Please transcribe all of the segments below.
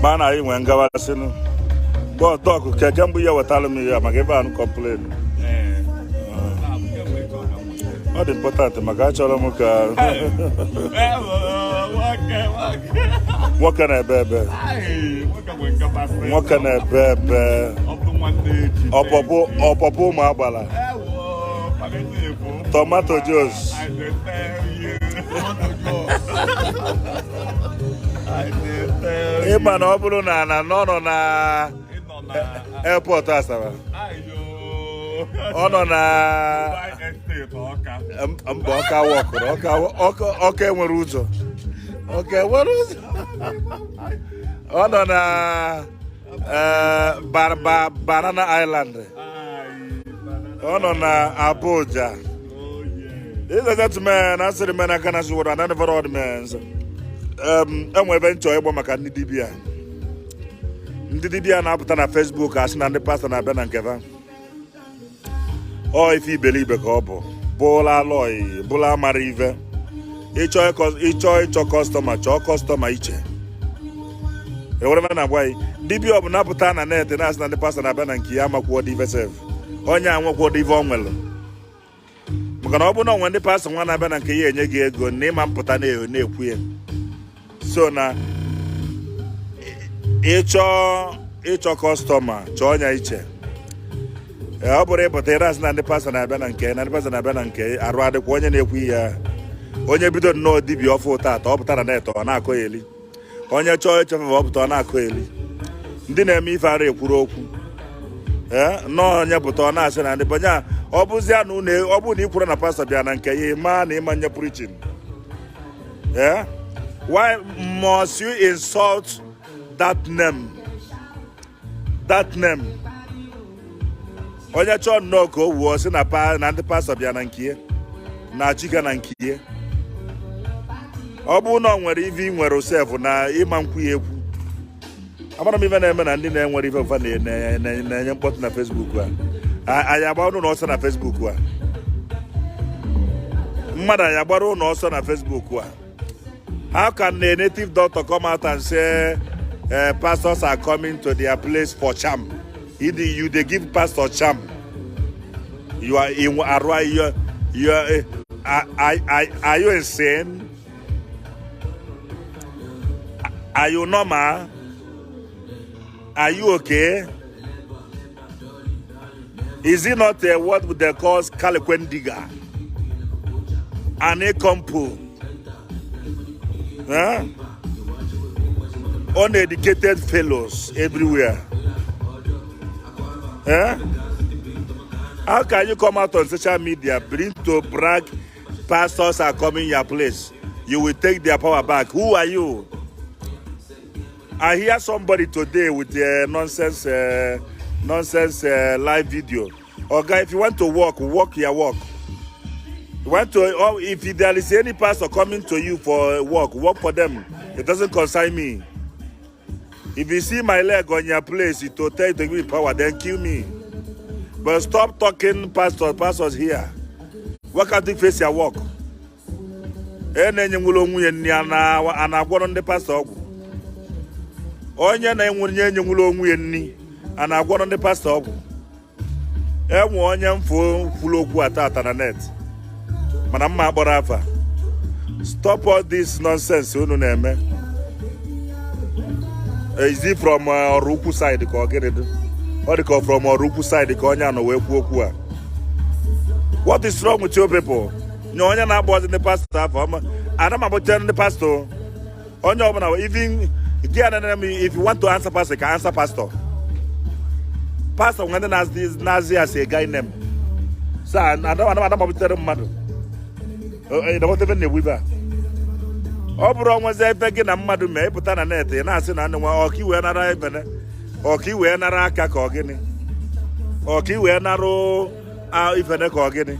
Mana I went Gavasino. But talk, can be your telling me, I'm going to complain. Not important, Magacha. What can I bear? What can I bear? Opopo Mabala. Tomato juice. Iman obulu na no na airport asaba. Ono na Mboka walk. Okay, nwere ụzọ. Okay, nwere ụzọ. Ono na Banana Island. Ono na Abuja. This is a gentleman, I said, man, I can't see what I never heard, man. I'm eventually able to make Dibia. Dibia now put on Facebook as an the pastor na Ben and Kevin. Or if you believe a couple, Bola Loy, Bola Marive, each customer, each. Whatever na why, Dibia of Naputana net and ask the pastor na Ben and Kiama quod divisive. Onya and what divomel. When the person one have and Kay go name and put a name. So now each customer, join each. I operate potatoes and the person I ben and Kay, and the person I ben and Kay, I rather one and if we on your bidon no DB of that, up to net or Nakoeli. On your choice of up to Nakoeli. Didn't me if I Kuroku. No, on your button, and the Banya. Obuzia no ne obu ni kura na pastor bia na nke ye ma na imanya preaching. Yeah? Why must you insult that name? That name. Onya cho no ko wo se na pa na the pastor bia na nke na chiga na nke. Obu no nwere ivi nwere osef na ima nkwu ekwu. Amana mi ve na eme na ndi na nwere ive fa na mkpọtụ na Facebook a. I about no also na Facebook wa. Mother, I about no also na Facebook wa. How can a native doctor come out and say pastors are coming to their place for charm? You they give pastor charm. You are in are you insane? Are you normal? Are you okay? Is it not what they call Kalikwendiga? Anekompo? Huh? Uneducated fellows everywhere. Huh? How can you come out on social media, bring to brag, pastors are coming your place? You will take their power back. Who are you? I hear somebody today with the nonsense live video. Okay, if you want to walk your walk. You want to, or if there is any pastor coming to you for walk for them. It doesn't concern me. If you see my leg on your place, it will tell you to give me power, then kill me. But stop talking pastors here. Why can't you face your walk? Onye na enwunye nyewulo onwe ni ana agworo ndị pastor ọgwụ enwe onye mfulu okwu atata na net mana mma akpọrọ afa. Stop all this nonsense unu na-eme. Is it from Okuko side ka ogede or the from Okuko side ka onye anọ wee kwuo okwu a? What is wrong with you people? No onye na-akpọ ndị pastor afa ọma ana m abụcha ndị pastor onye ọbụla even if you want to answer pastor, you can answer pastor. Pastor, when the Nazi as a guy name. So I don't tell him, mother. I don't even know weaver. Obro was a begging a mother may put on a net and I said, I know or he were not even or he were not a cacogany or he were narrow if an ecogany.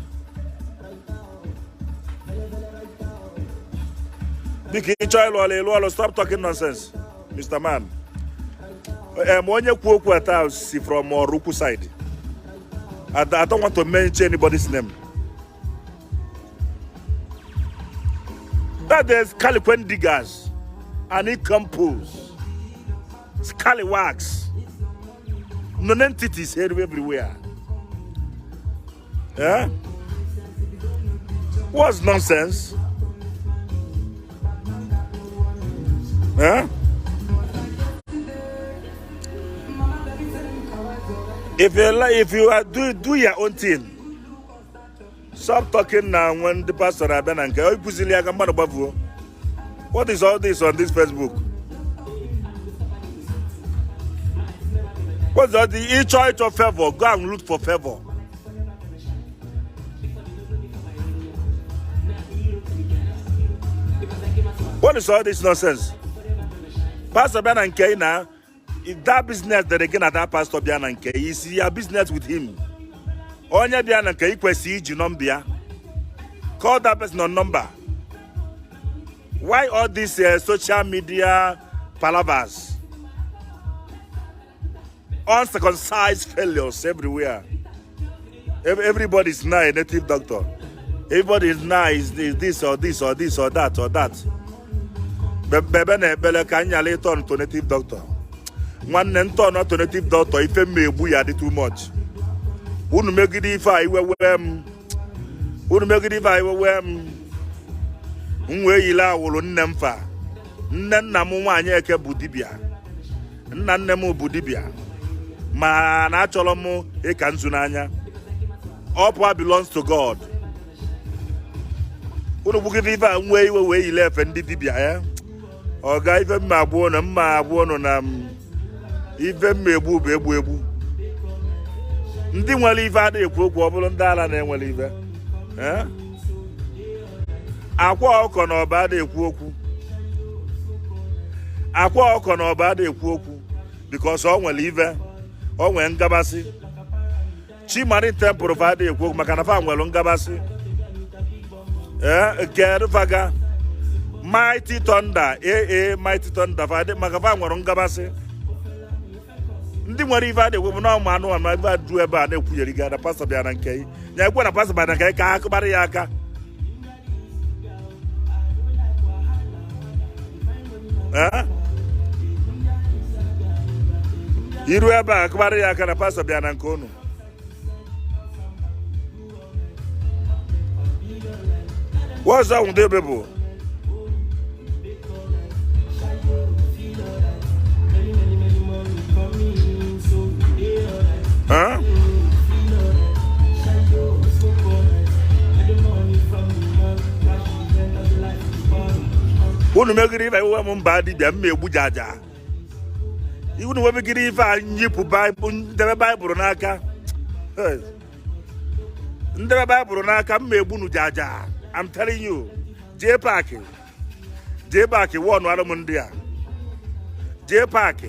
Big child, stop talking nonsense. Mr. Man, Monye Kuoku see from Okuko side. I don't want to mention anybody's name. That there's Kalikwendigas and Ikampos. scallywags, non-entities everywhere. Yeah? What's nonsense? Yeah? If you are do your own thing. Stop talking now when the pastor have been and what is all this on this Facebook? What's all the each choice of favor? Go and look for favor. What is all this nonsense? Pastor Ben and Kay now, if that business that again at that pastor Ben and Kay, you see your business with him. Onya Biana Kay kwesi jinombi. Call that person on number. Why all these social media palavers? Uncircumcised failures everywhere. Everybody is now a native doctor. Everybody is now is this or this or this or that or that. Bebe kanya later on to native doctor. One nento not to native doctor if me buya too much. Wouldn't make it if I were wouldn't make it if I were Unweila will nemfa. Nanamu wanyeke budibia. Nanemu budibia. Ma nacholomo e kanzunanya. All power belongs to God. Unu bukiviva unwe ile fendi dibia eh. Oga ife mabuono na ife mebu. Ndị nwere ife adị ekwu okwu ọ bụrụ ndị ala na-enwere ife. Eh? Akwa Okuko na ọba adị ekwu okwu. Akwa Okuko na ọba adị ekwu okwu because ọ nwere ife, ọ nwere ngabasị. Chimari temple fa adị ekwu okwu maka na fa nwere ngabasị. Faga Mighty Thunder, Mighty Thunder fa adị maka fa nwere ngabasị. Ndị nwere ife adị ekwu na ụmụ anụ ma ife adụ ebe a na-ekwunyere gị na pastor bịa na nke ya ekwe na pastor bịa na nke ka akụbara ya aka. Iru ebe a akụbara ya aka na pastor bịa na nke unu. What's wrong with the people? Huh? Unu megiri ife iwe m mba dibịa m egbu jaja. Unu webegiri ife a nyipụ Baịbụl ndebe Baịbụl n'aka. Ndebe Baịbụl n'aka m egbu nu jaja. I'm telling you. J Park one arụ m ndị a. J Park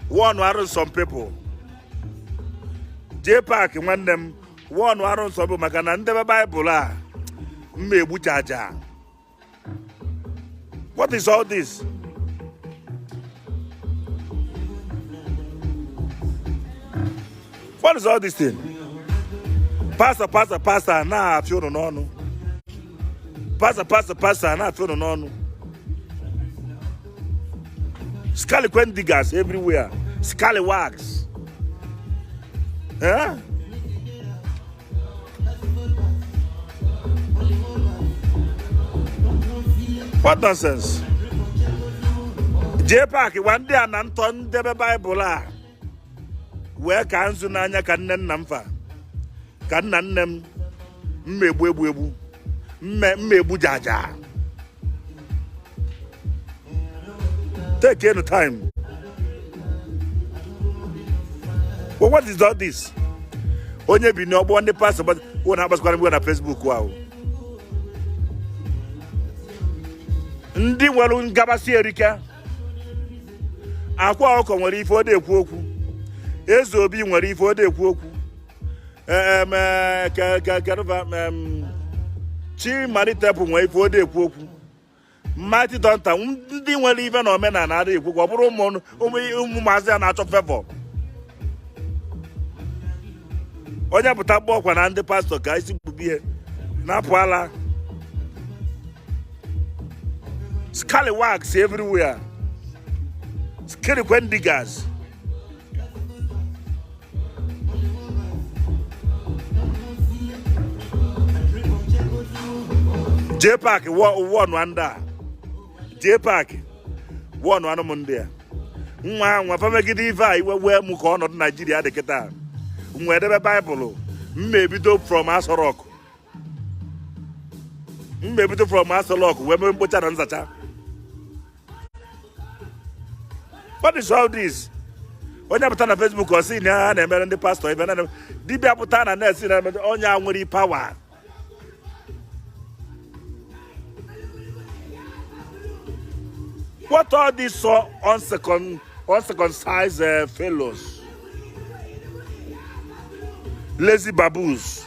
one arụ some people. J Park nwanne m one arụ some people maka na ndebe Baịbụl a m egbu jaja. What is all this? What is all this thing? Pastor, na afio no no. Pastor, na afio no no. Scallywags everywhere. Scallywags. Huh? What nonsense? J Park one day an Anton debe Bible where can Zunanya can namfa can nanem mebu mebu jaja. Take any time. Well, what is all this? Onye bi no one the pastor, but one happens going to be on Facebook. Wow. Ndị nwere ngabasị erika. Akwa Okuko nwere ife ode ekwu okwu. Eze Obi nwere ife ode ekwu okwu. Chimari Temple nwere ife ode ekwu okwu. Mighty Thunder ndị nwere ife na omenala adị ekwu okwu. Ọ bụrụ ụmụ maazị a na-achọ favor. Onye pụta gba ọkwa na ndị pastor ka isi gbubie na-apụ ala. Scallywags everywhere. Kirikwen diggers. J-Park one wanda. J-Park one Monday. Nwa famegide ife a iwe mu ka ọnọdụ Nigeria dị kịta. Nwa edebe Bible. Mmebido from Asorok. Mmebido from Asorok wee mee mkpocha na nzacha. What is all this? Onye apụta na Facebook ọ sị na ha na-emere ndị pastor ibe na dibịa apụta na na-esi na onye a nwere power. What are these so uncircumcised fellows? Lazy baboons.